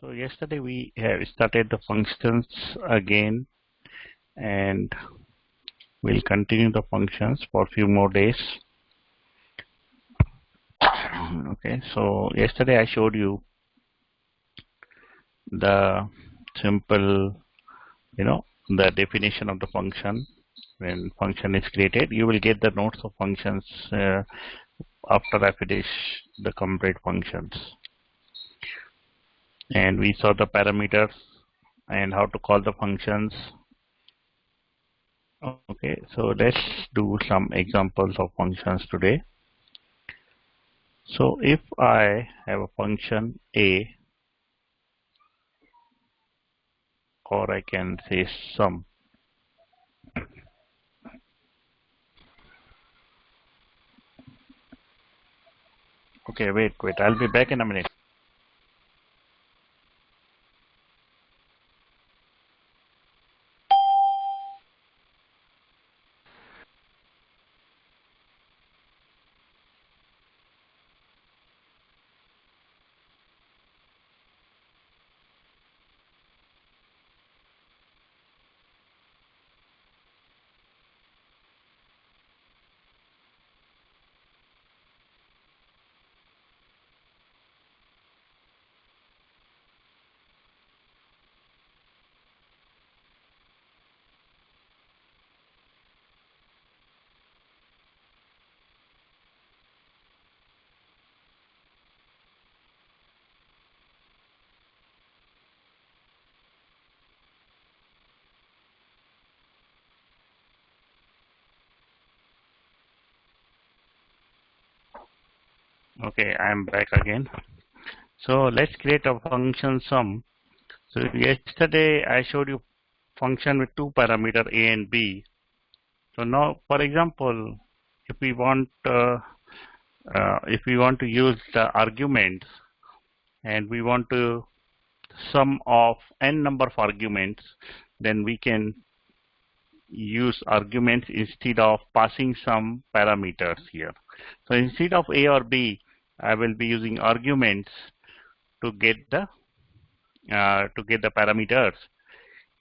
So yesterday we have started the functions again, and we'll continue the functions for a few more days. Okay, so yesterday I showed you the simple, the definition of the function. When function is created, you will get the notes of functions after I finish the complete functions. And we saw the parameters and how to call the functions. Okay, so let's do some examples of functions today. So if I have a function a, or I can say sum. Okay, wait, I'll be back in a minute. Okay, I'm back again. So let's create a function sum. So yesterday I showed you function with two parameters a and b. So now, for example, if we want to use the arguments and we want to sum of n number of arguments, then we can use arguments instead of passing some parameters here. So instead of a or b, I will be using arguments to get the parameters,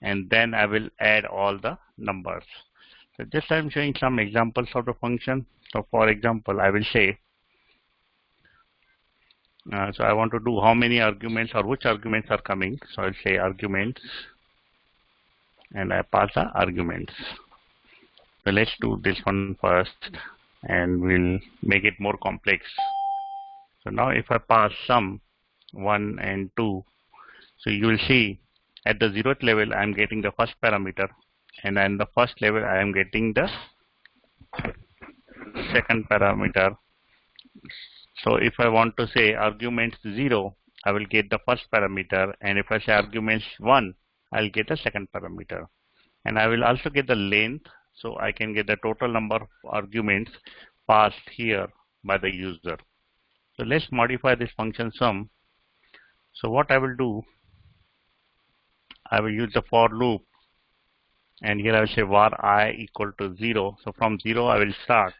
and then I will add all the numbers. So just I'm showing some examples of the function. So for example, I will say, so I want to do how many arguments or which arguments are coming. So I'll say arguments, and I pass the arguments. So let's do this one first, and we'll make it more complex. So now if I pass sum 1 and 2, so you will see at the 0th level I am getting the first parameter, and at the first level I am getting the second parameter. So if I want to say arguments 0, I will get the first parameter, and if I say arguments 1, I'll get the second parameter. And I will also get the length, so I can get the total number of arguments passed here by the user. So let's modify this function sum. So what I will do, I will use the for loop, and here I will say var I equal to 0. So from 0 I will start,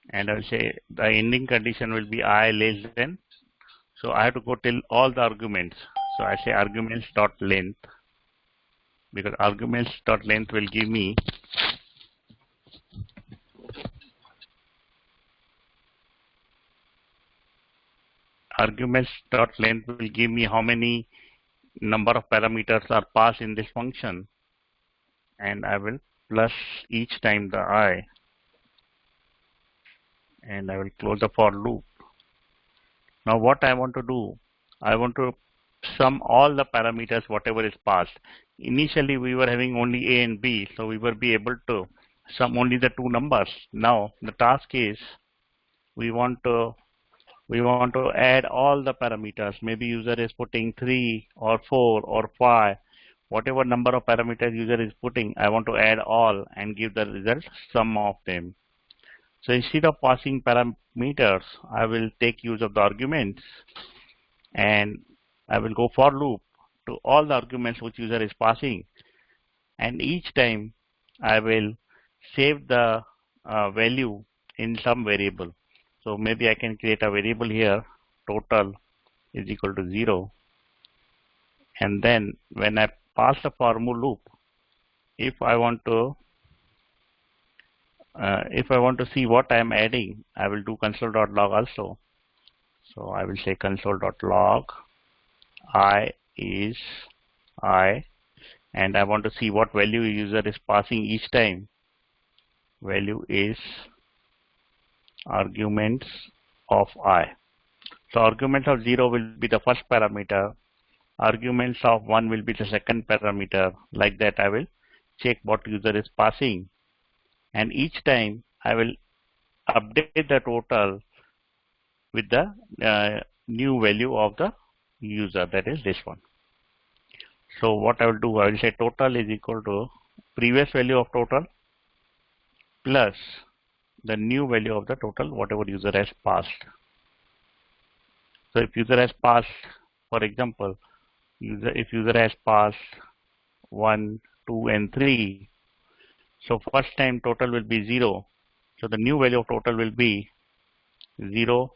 and I will say the ending condition will be I less than. So I have to go till all the arguments. So I say arguments dot length, because arguments dot length will give me how many number of parameters are passed in this function, and I will plus each time the I, and I will close the for loop. Now what I want to do, I want to sum all the parameters whatever is passed. Initially we were having only a and b, so we will be able to sum only the two numbers. Now the task is we want to add all the parameters. Maybe user is putting 3 or 4 or 5, whatever number of parameters user is putting, I want to add all and give the result sum of them. So instead of passing parameters, I will take use of the arguments, and I will go for loop to all the arguments which user is passing, and each time I will save the value in some variable. So maybe I can create a variable here, total is equal to 0, And then when I pass the for loop, if I want to see what I am adding, I will do console.log also. So I will say console.log I is I, and I want to see what value user is passing each time. Value is arguments of I. So arguments of 0 will be the first parameter. Arguments of 1 will be the second parameter. Like that I will check what user is passing. And each time I will update the total with the new value of the user, that is this one. So what I will do, I will say total is equal to previous value of total plus the new value of the total, whatever user has passed. So if user has passed, for example, if user has passed 1, 2, and 3, so first time total will be 0. So the new value of total will be 0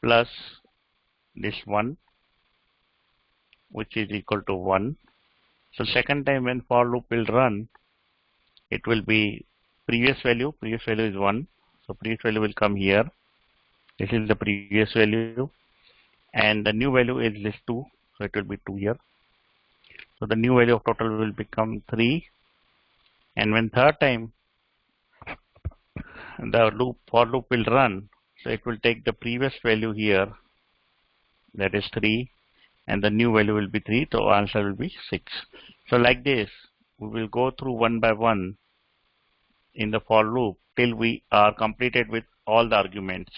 plus this 1, which is equal to 1. So second time when for loop will run, it will be previous value is 1. So previous value will come here. This is the previous value. And the new value is this 2. So it will be 2 here. So the new value of total will become 3. And when third time the for loop will run, so it will take the previous value here, that is 3, and the new value will be 3, so answer will be 6. So like this, we will go through one by one in the for loop till we are completed with all the arguments.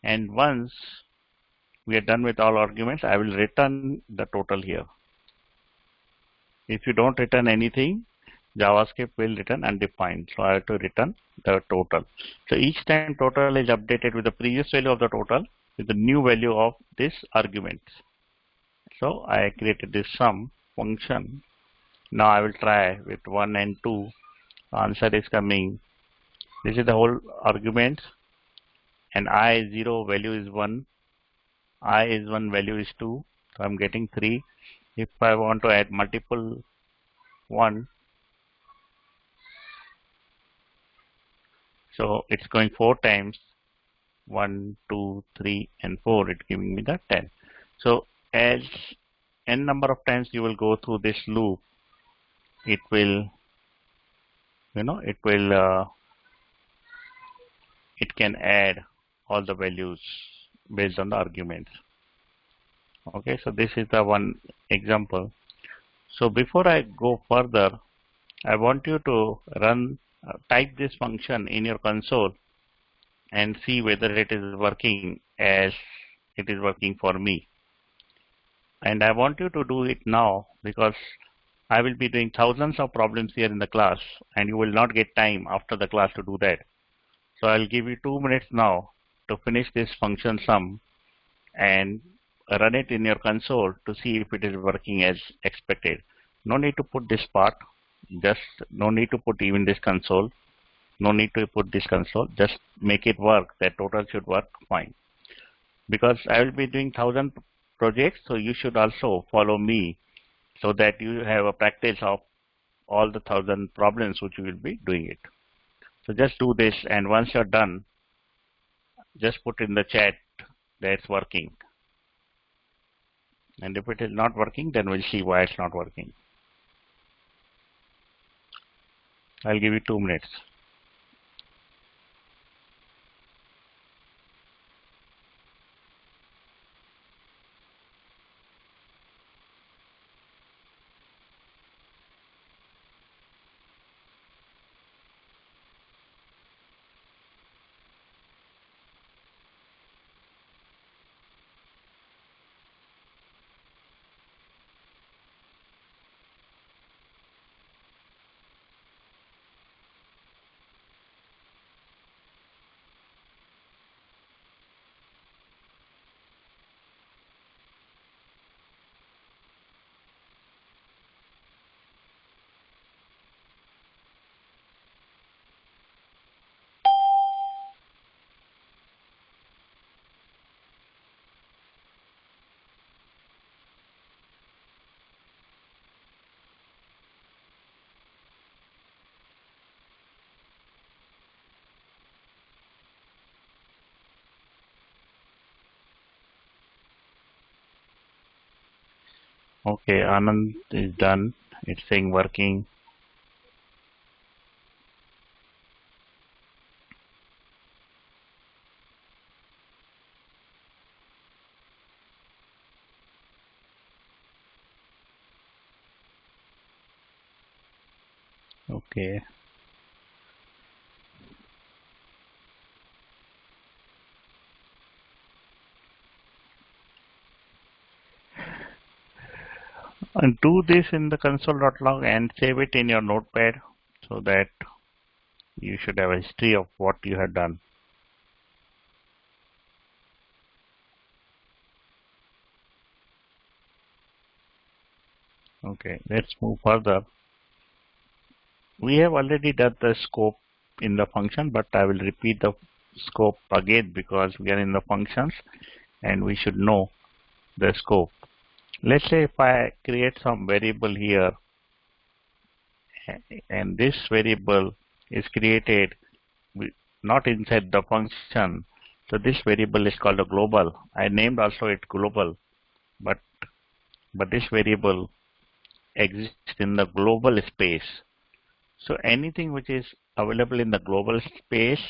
And once we are done with all arguments, I will return the total here. If you don't return anything, JavaScript will return undefined. So I have to return the total. So each time total is updated with the previous value of the total with the new value of this argument. So I created this sum function. Now I will try with 1 and 2. Answer is coming. This is the whole argument. And I is 0, value is 1. I is 1, value is 2. So I'm getting 3. If I want to add multiple 1, so it's going 4 times. 1, 2, 3, and 4. It's giving me the 10. So as n number of times you will go through this loop, it will, it can add all the values based on the arguments. Okay, so this is the one example. So before I go further, I want you to type this function in your console and see whether it is working as it is working for me. And I want you to do it now because I will be doing thousands of problems here in the class and you will not get time after the class to do that. So I'll give you 2 minutes now to finish this function sum and run it in your console to see if it is working as expected. No need to put this part, just no need to put even this console. No need to put this console, just make it work. That total should work fine. Because I will be doing 1,000 projects, so you should also follow me so that you have a practice of all the 1,000 problems which you will be doing it. So just do this, and once you're done, just put in the chat that it's working. And if it is not working, then we'll see why it's not working. I'll give you 2 minutes. Okay, Anand is done. It's saying working. Okay. And do this in the console.log and save it in your notepad so that you should have a history of what you have done. Okay, let's move further. We have already done the scope in the function, but I will repeat the scope again because we are in the functions and we should know the scope. Let's say if I create some variable here and this variable is created not inside the function. So this variable is called a global. I named also it global, but this variable exists in the global space. So anything which is available in the global space,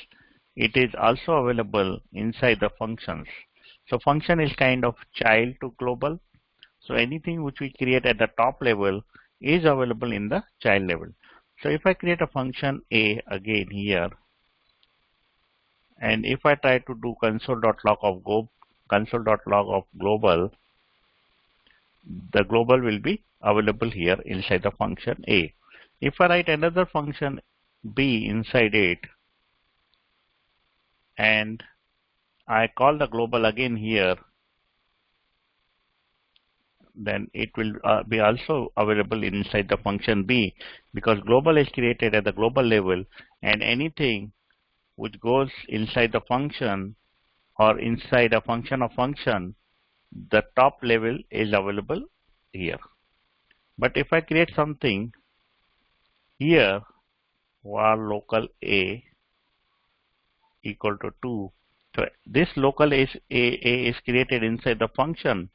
it is also available inside the functions. So function is kind of child to global. So anything which we create at the top level is available in the child level. So if I create a function A again here, and if I try to do console.log of global, the global will be available here inside the function A. If I write another function B inside it and I call the global again here, then it will be also available inside the function B, because global is created at the global level, and anything which goes inside the function or inside a function of function, the top level is available here. But if I create something here, var local A equal to 2, so this local A is created inside the function.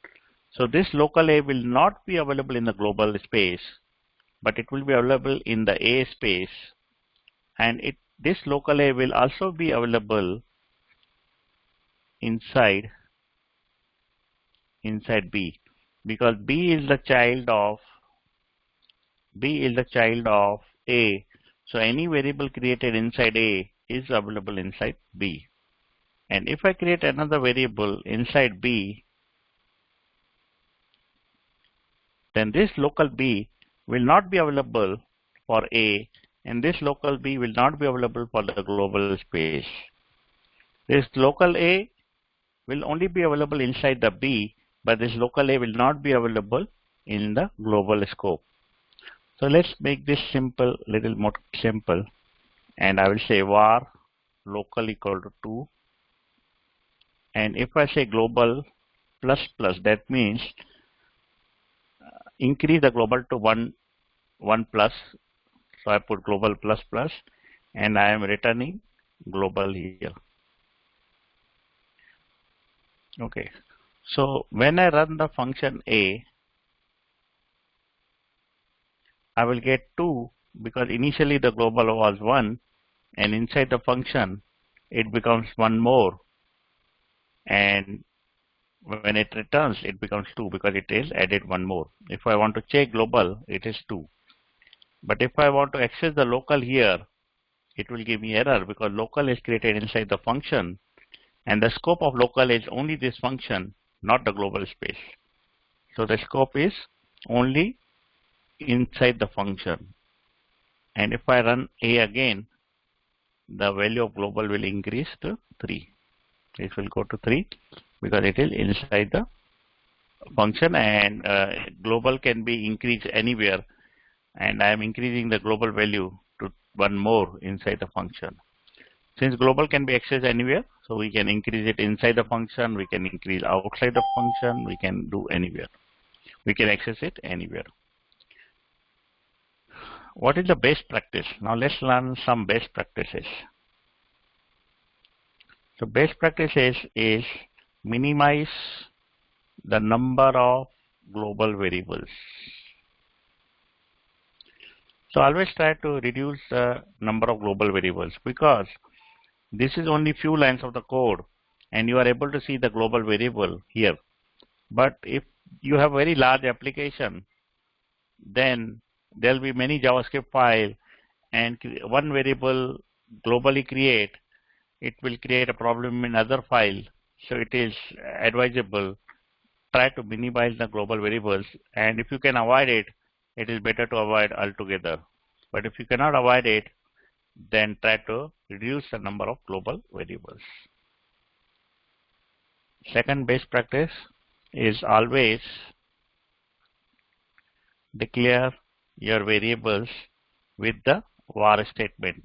So this local A will not be available in the global space, but it will be available in the A space, and this local A will also be available inside B, because B is the child of A. So any variable created inside A is available inside B. And if I create another variable inside B, then this local B will not be available for A, and this local B will not be available for the global space. This local A will only be available inside the B, but this local A will not be available in the global scope. So let's make this simple, little more simple, and I will say var local equal to 2, and if I say global plus plus, that means increase the global to 1 plus. So I put global plus plus, and I am returning global here. Okay, so when I run the function A, I will get 2 because initially the global was 1, and inside the function it becomes 1 more, and when it returns it becomes 2 because it is added 1 more. If I want to check global, it is 2. But if I want to access the local here, it will give me error because local is created inside the function, and the scope of local is only this function, not the global space. So the scope is only inside the function. And if I run A again, the value of global will increase to 3. It will go to 3 because it is inside the function, and global can be increased anywhere, and I am increasing the global value to 1 more inside the function. Since global can be accessed anywhere, so we can increase it inside the function, we can increase outside the function, we can do anywhere. We can access it anywhere. What is the best practice? Now let's learn some best practices. So best practices is minimize the number of global variables. So always try to reduce the number of global variables, because this is only few lines of the code and you are able to see the global variable here. But if you have very large application, then there will be many JavaScript files, and one variable globally create, it will create a problem in other file. So it is advisable, try to minimize the global variables, and if you can avoid it, it is better to avoid altogether. But if you cannot avoid it, then try to reduce the number of global variables. Second best practice is always declare your variables with the var statement.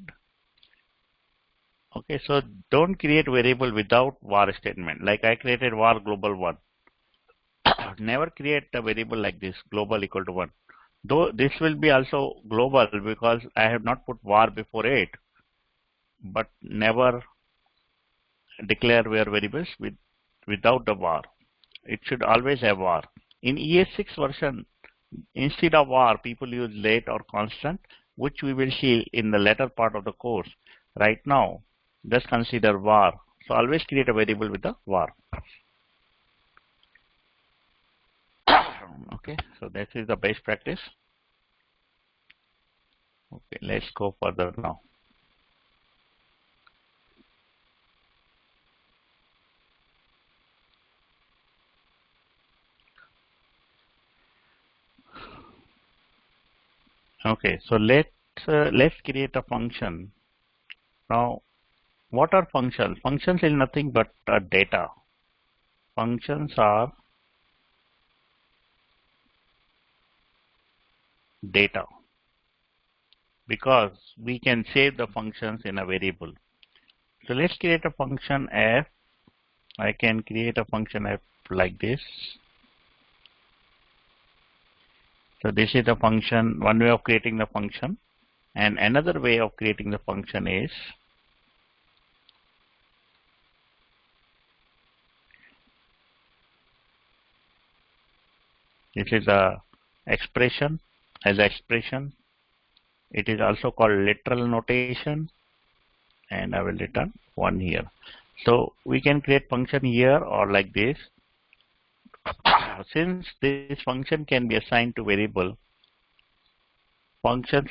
Okay, so don't create variable without var statement. Like I created var global 1. Never create a variable like this, global equal to 1. Though this will be also global because I have not put var before it, but never declare your variables without the var. It should always have var. In ES6 version, instead of var, people use let or constant, which we will see in the later part of the course. Right now, just consider var. So always create a variable with the var. Okay, so that is the best practice. Okay, let's go further now. Okay, so let's create a function. Now, what are functions? Functions is nothing but data. Functions are data, because we can save the functions in a variable. So let's create a function f. I can create a function f like this. So this is the function, one way of creating the function, and another way of creating the function is this is a expression. As expression, it is also called literal notation, and I will return 1 here. So we can create function here or like this. Since this function can be assigned to variable, functions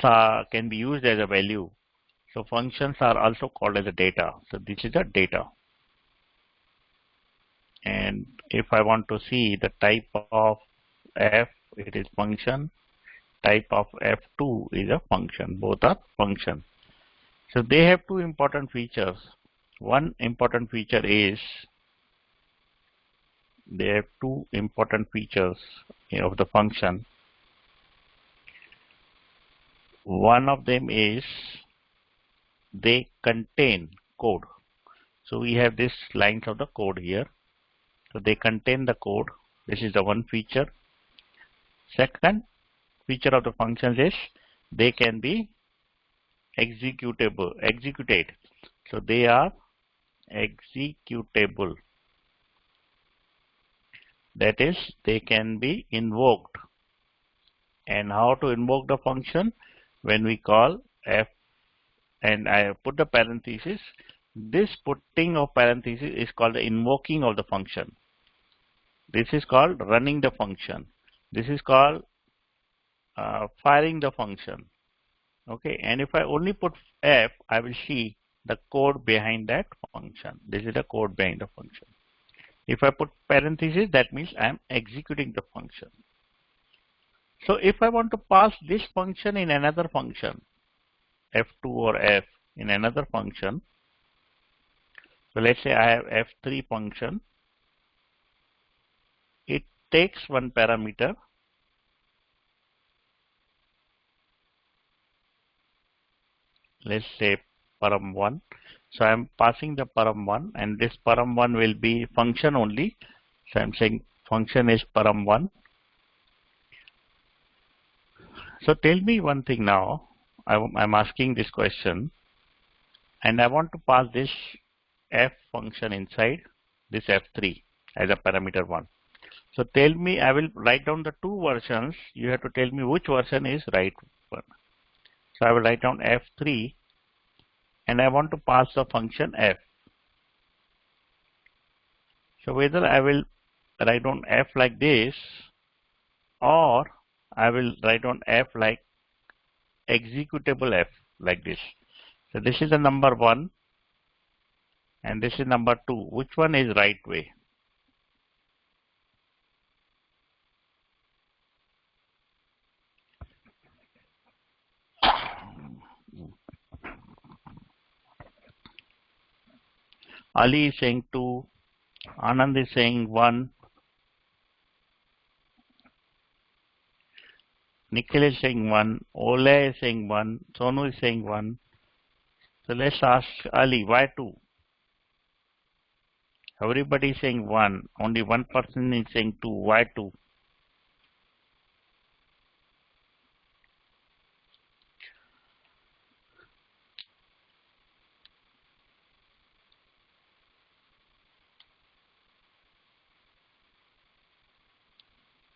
can be used as a value. So functions are also called as a data. So this is a data. And if I want to see the type of f, it is function. Type of f2 is a function. Both are function. So they have two important features. One important feature is they have two important features of the function. One of them is they contain code. So we have this lines of the code here. So they contain the code. This is the one feature. Second feature of the functions is they can be executed. So they are executable. That is, they can be invoked. And how to invoke the function? When we call f, and I put the parenthesis, this putting of parenthesis is called the invoking of the function. This is called running the function. This is called firing the function. Okay, and if I only put f, I will see the code behind that function. This is the code behind the function. If I put parenthesis, that means I am executing the function. So if I want to pass this function in another function, f2 or f in another function, so let's say I have f3 function. It takes one parameter. Let's say param1. So I'm passing the param1, and this param1 will be function only. So I'm saying function is param1. So tell me one thing now. I'm asking this question, and I want to pass this f function inside this f3 as a parameter 1. So tell me, I will write down the two versions. You have to tell me which version is right one. So I will write down f3 and I want to pass the function f. So whether I will write down f like this or I will write down f like executable f like this. So this is the number 1 and this is number 2. Which one is right way? Ali is saying 2, Anand is saying 1, Nikhil is saying 1, Ole is saying 1, Sonu is saying 1. So let's ask Ali, why 2? Everybody is saying 1, only one person is saying 2, why 2?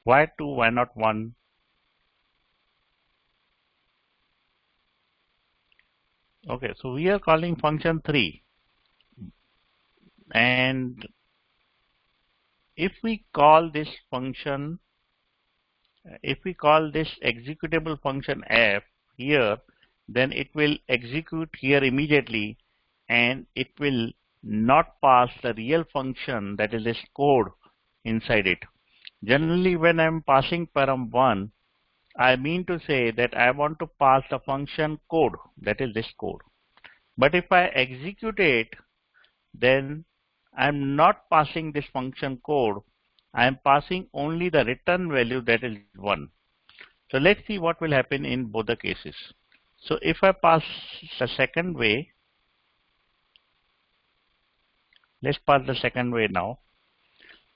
Why 2, why not 1? Okay, so we are calling function 3. And if we call this function, if we call this executable function f here, then it will execute here immediately and it will not pass the real function, that is this code inside it. Generally, when I'm passing param 1, I mean to say that I want to pass the function code, that is this code. But if I execute it, then I'm not passing this function code. I'm passing only the return value, that is 1. So let's see what will happen in both the cases. So if I pass the second way, let's pass the second way now.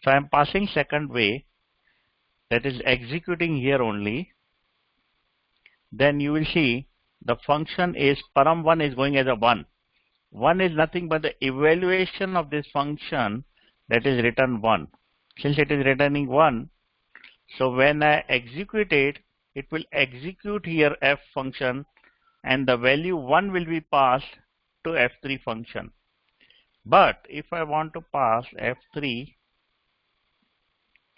So I'm passing second way, that is executing here only. Then you will see the function is param1 is going as a 1. 1 is nothing but the evaluation of this function, that is return 1. Since it is returning 1, so when I execute it, it will execute here f function and the value 1 will be passed to f3 function. But if I want to pass f3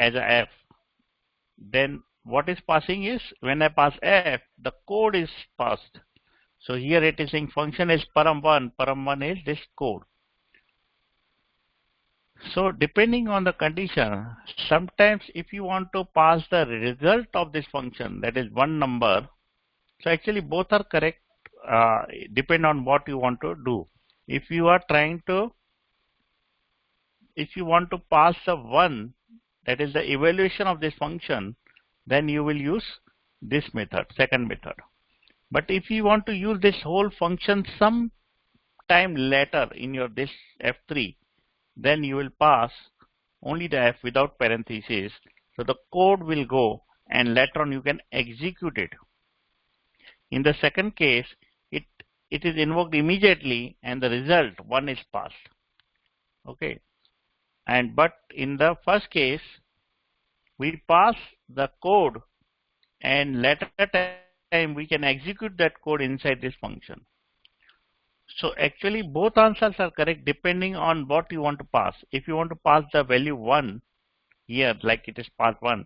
as a f, then what is passing is when I pass f, the code is passed. So here it is saying function is param1 is this code. So depending on the condition, sometimes if you want to pass the result of this function, that is one number, so actually both are correct, depend on what you want to do. If you are trying to, if you want to pass the 1, that is the evaluation of this function, then you will use this method, second method. But if you want to use this whole function some time later in your this f3, then you will pass only the f without parentheses. So the code will go and later on you can execute it. In the second case, it is invoked immediately and the result 1 is passed. Okay. And but in the first case, we pass the code and later time we can execute that code inside this function. So actually both answers are correct depending on what you want to pass. If you want to pass the value 1 here, like it is pass 1,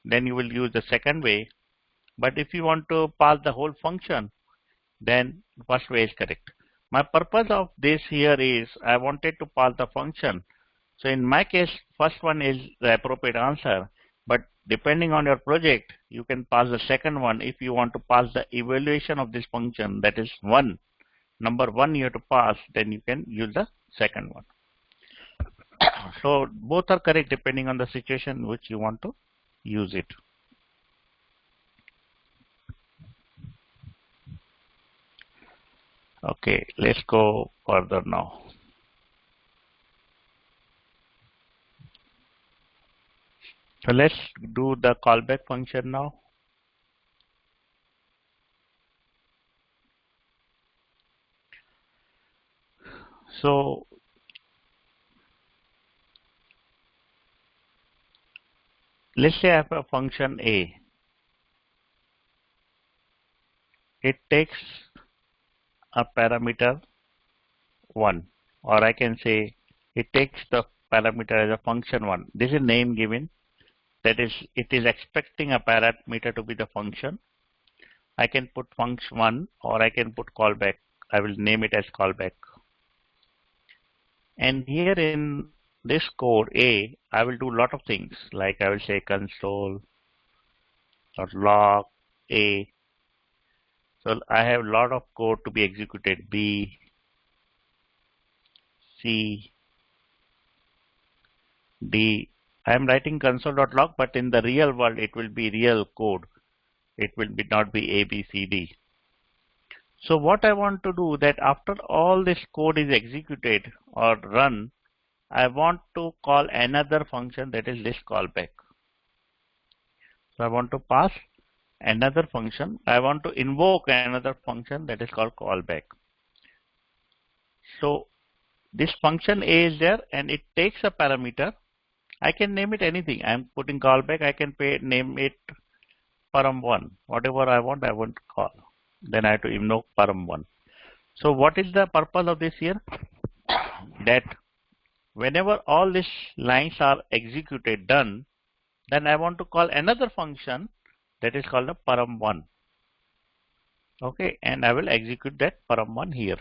then you will use the second way. But if you want to pass the whole function, then first way is correct. My purpose of this here is I wanted to pass the function. So in my case, first one is the appropriate answer. But depending on your project, you can pass the second one if you want to pass the evaluation of this function, that is 1. Number 1 you have to pass, then you can use the second one. So both are correct depending on the situation which you want to use it. Okay, let's go further now. So let's do the callback function now. So let's say I have a function A. It takes a parameter 1, or I can say it takes the parameter as a function 1. This is name given. That is, it is expecting a parameter to be the function. I can put function 1 or I can put callback. I will name it as callback. And here in this code A, I will do a lot of things, like I will say console.log A. So I have a lot of code to be executed, B, C, D. I am writing console.log, but in the real world it will be real code. It will not be A, B, C, D. So what I want to do, that after all this code is executed or run, I want to call another function, that is this callback. So I want to pass another function. I want to invoke another function that is called callback. So this function A is there and it takes a parameter. I can name it anything. I am putting callback. I can name it param1. Whatever I want to call. Then I have to invoke param1. So what is the purpose of this here? That whenever all these lines are executed, done, then I want to call another function that is called a param1. Okay, and I will execute that param1 here.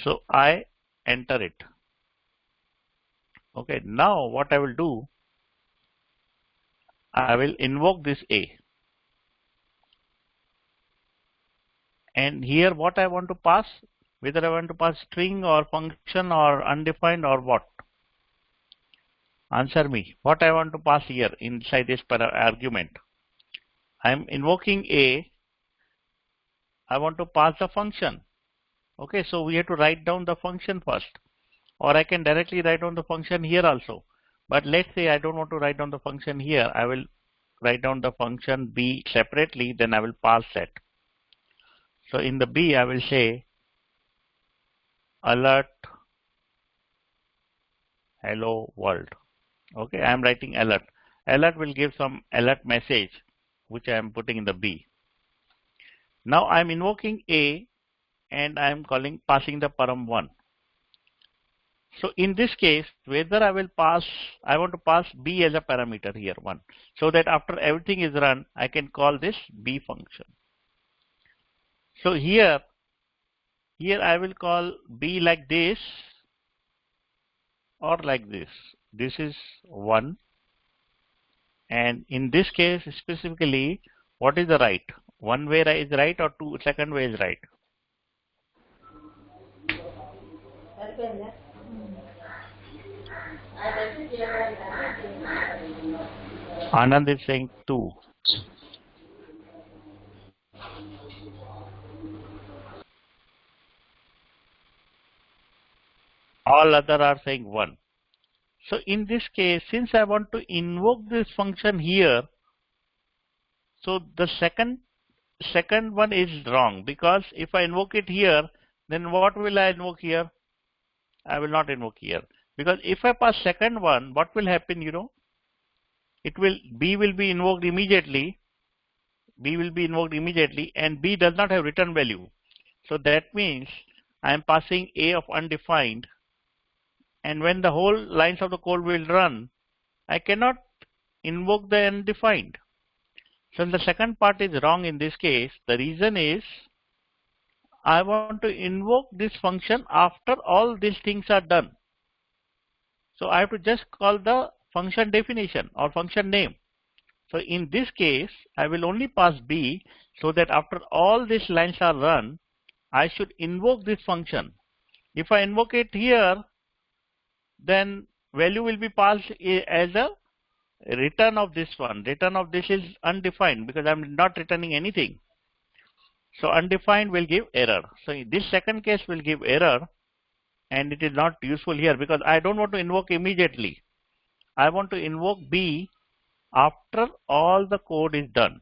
So I enter it. Okay, now what I will do, I will invoke this A. And here what I want to pass, whether I want to pass string or function or undefined or what? Answer me. What I want to pass here inside this argument? I am invoking A. I want to pass the function. Okay, so we have to write down the function first. Or I can directly write down the function here also. But let's say I don't want to write down the function here. I will write down the function B separately, then I will pass that. So in the B, I will say alert hello world. Okay, I am writing alert. Alert will give some alert message, which I am putting in the B. Now I am invoking A and I am passing the param1. So in this case, whether I will pass, I want to pass B as a parameter here, 1. So that after everything is run, I can call this B function. So here I will call B like this or like this. This is 1. And in this case specifically, what is the right? One way is right or second way is right? Anand is saying 2. All other are saying 1. So in this case, since I want to invoke this function here, so the second one is wrong, because if I invoke it here, then what will I invoke here? I will not invoke here, because if I pass second one, what will happen? You know, B will be invoked immediately. B will be invoked immediately, and B does not have return value. So that means I am passing A of undefined. And when the whole lines of the code will run, I cannot invoke the undefined. So the second part is wrong in this case. The reason is I want to invoke this function after all these things are done. So I have to just call the function definition or function name. So in this case, I will only pass B, so that after all these lines are run, I should invoke this function. If I invoke it here, then value will be passed as a return of this one. Return of this is undefined because I'm not returning anything. So undefined will give error. So this second case will give error, and it is not useful here because I don't want to invoke immediately. I want to invoke B after all the code is done.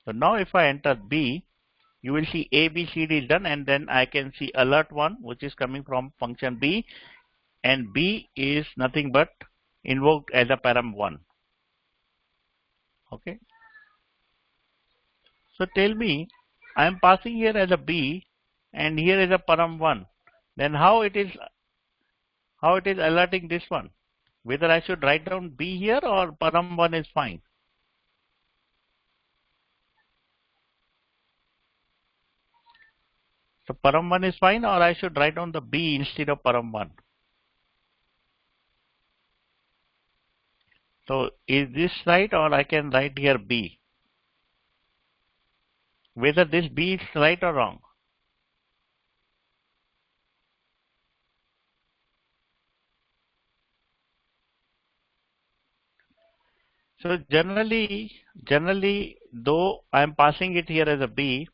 So now if I enter B, you will see A, B, C, D is done, and then I can see alert 1, which is coming from function B, and B is nothing but invoked as a param1. Okay. So tell me, I am passing here as a b and here is a param1. Then how it is alerting this one? Whether I should write down b here or param1 is fine. So param1 is fine, or I should write down the b instead of param1. So is this right, or I can write here b? Whether this b is right or wrong. So generally, though I am passing it here as a b,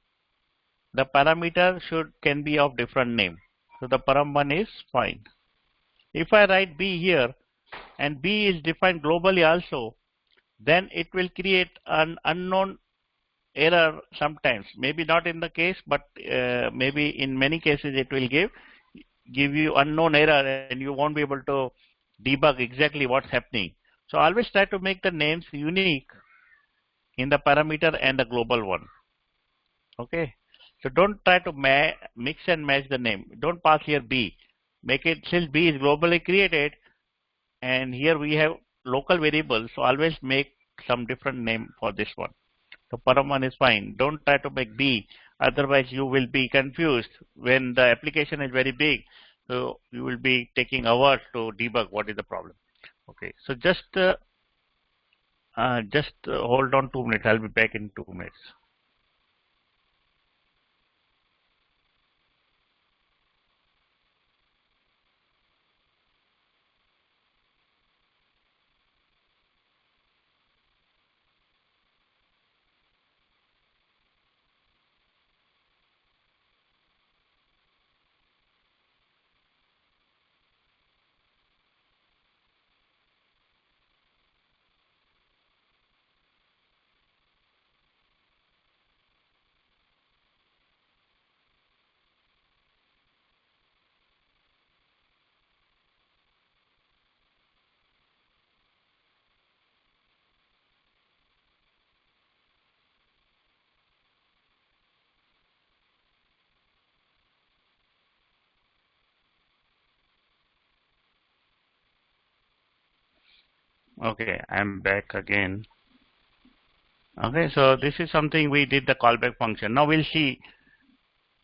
the parameter can be of different name. So the param1 is fine. If I write b here and b is defined globally also, then it will create an unknown error sometimes. Maybe not in the case, but maybe in many cases it will give you unknown error and you won't be able to debug exactly what's happening. So always try to make the names unique in the parameter and the global one. Okay. So don't try to mix and match the name. Don't pass here b. Make it, since b is globally created and here we have local variables, so always make some different name for this one. So param1 is fine. Don't try to make b, otherwise you will be confused when the application is very big. So you will be taking hours to debug what is the problem. Okay, so just hold on 2 minutes. I'll be back in 2 minutes. Okay, I'm back again. Okay, so this is something we did the callback function. Now we'll see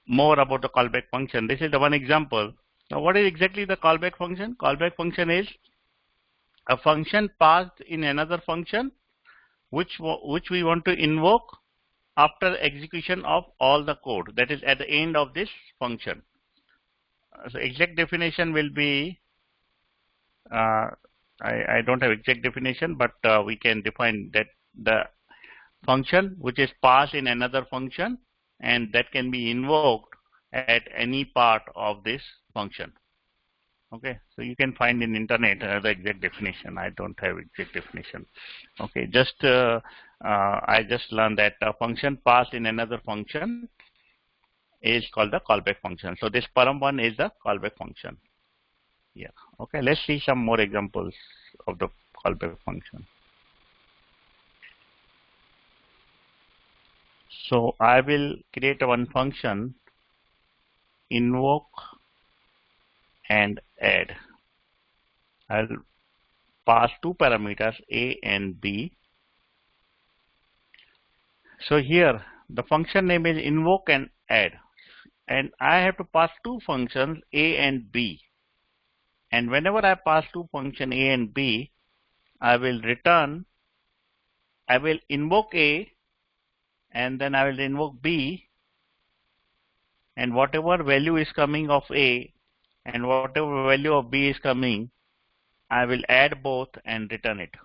more about the callback function. This is the one example. Now what is exactly the callback function? Callback function is a function passed in another function which we want to invoke after execution of all the code, that is at the end of this function. So exact definition will be, I don't have exact definition, but we can define that the function which is passed in another function and that can be invoked at any part of this function. Okay, so you can find in internet the exact definition. I don't have exact definition. Okay, just I just learned that a function passed in another function is called the callback function. So this param1 is the callback function. Yeah. Okay, let's see some more examples of the callback function. So I will create one function, invoke and add. I'll pass two parameters a and b. So here the function name is invoke and add, and I have to pass two functions a and b. And whenever I pass two functions a and b, I will invoke a and then I will invoke b, and whatever value is coming of a and whatever value of b is coming, I will add both and return it.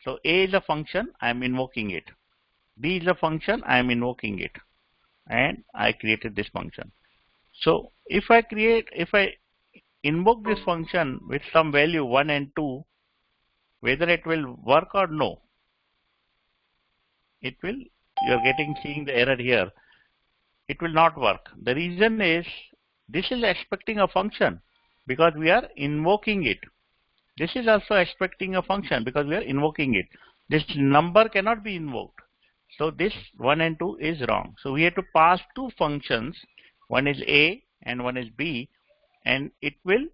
So a is a function, I am invoking it. B is a function, I am invoking it. And I created this function. So if I invoke this function with some value 1 and 2, whether it will work or no, it will, you're seeing the error here. It will not work. The reason is this is expecting a function because we are invoking it. This is also expecting a function because we are invoking it. This number cannot be invoked. So this 1 and 2 is wrong. So we have to pass two functions. One is A and one is B, and it will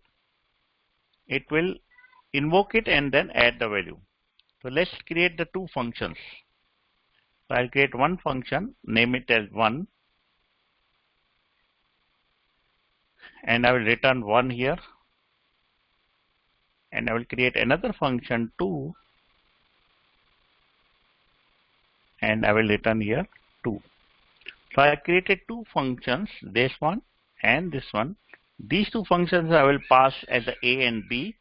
invoke it and then add the value. So let's create the two functions. So I'll create one function, name it as 1, and I will return 1 here, and I will create another function 2, and I will return here 2. So I created two functions, this one and this one. These two functions I will pass as A and B,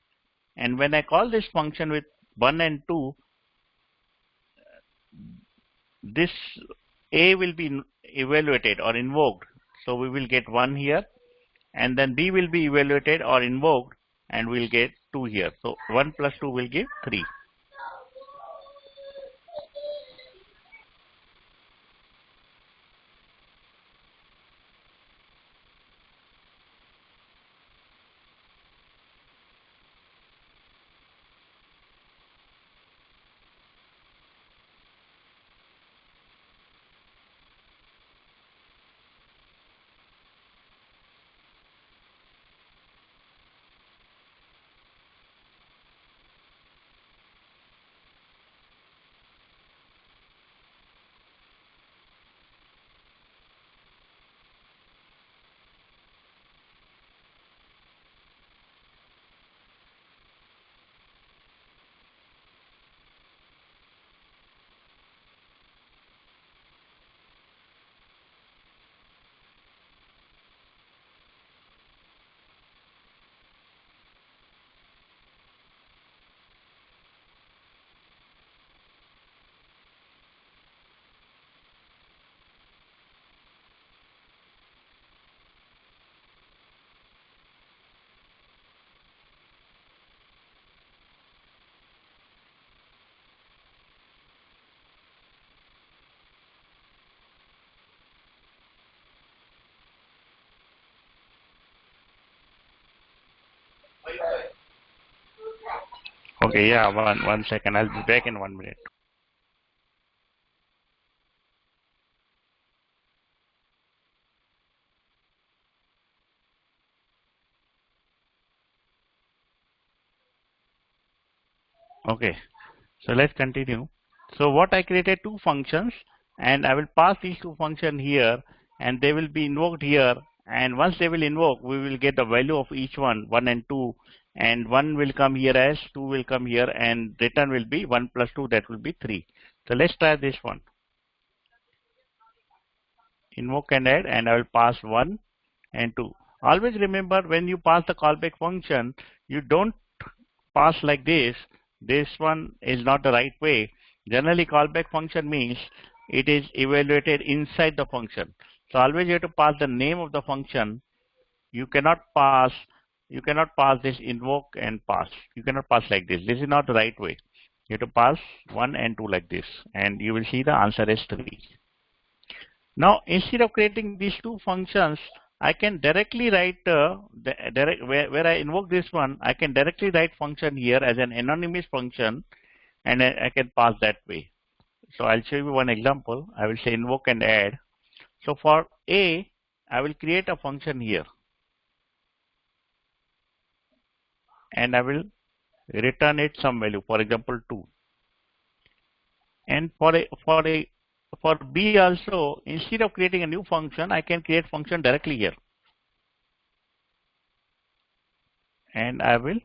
and when I call this function with 1 and 2, this A will be evaluated or invoked. So we will get 1 here, and then B will be evaluated or invoked, and we'll get 2 here. So 1 plus 2 will give 3. Okay, yeah, one second. I'll be back in 1 minute. Okay, so let's continue. So what I created two functions, and I will pass these two functions here, and they will be invoked here, and once they will invoke, we will get the value of each one, 1 and 2, and 1 will come here as 2 will come here, and return will be 1 plus 2, that will be 3. So let's try this one. Invoke and add, and I will pass 1 and 2. Always remember, when you pass the callback function, you don't pass like this. This one is not the right way. Generally, callback function means it is evaluated inside the function. So always you have to pass the name of the function. You cannot pass this invoke and pass. You cannot pass like this. This is not the right way. You have to pass 1 and 2 like this, and you will see the answer is 3. Now, instead of creating these two functions, I can directly write where I invoke this one. I can directly write function here as an anonymous function, and I can pass that way. So I'll show you one example. I will say invoke and add. So for A, I will create a function here, and I will return it some value, for example 2. And for B also, instead of creating a new function, I can create function directly here, and I will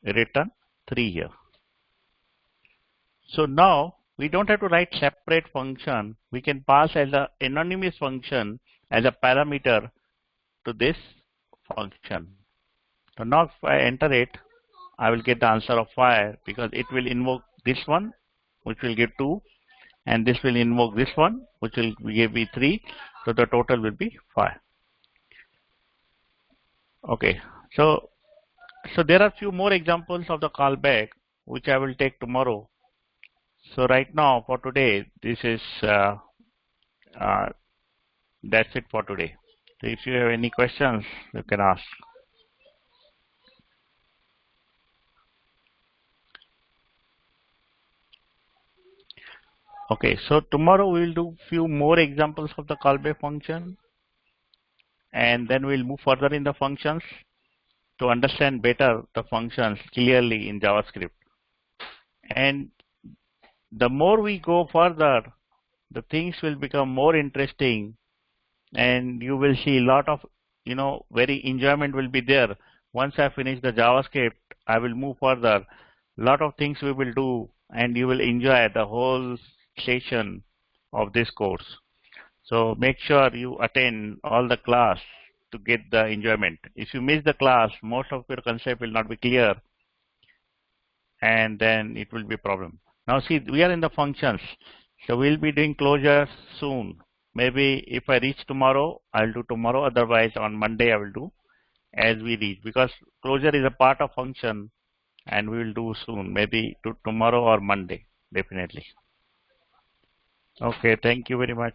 return 3 here. So now we don't have to write separate function. We can pass as an anonymous function as a parameter to this function. So now if I enter it, I will get the answer of 5, because it will invoke this one, which will give 2, and this will invoke this one, which will give me 3. So the total will be 5. Okay, so there are few more examples of the callback which I will take tomorrow. So right now, for today, this is that's it for today. So if you have any questions, you can ask. Okay, so tomorrow we will do few more examples of the callback function, and then we'll move further in the functions to understand better the functions clearly in JavaScript. And the more we go further, the things will become more interesting, and you will see a lot of, very enjoyment will be there. Once I finish the JavaScript, I will move further. Lot of things we will do, and you will enjoy the whole session of this course. So make sure you attend all the class to get the enjoyment. If you miss the class, most of your concept will not be clear, and then it will be a problem. Now see, we are in the functions, so we'll be doing closure soon. Maybe if I reach tomorrow, I'll do tomorrow. Otherwise, on Monday I will do as we reach, because closure is a part of function, and we will do soon, maybe tomorrow or Monday, definitely. Okay, thank you very much.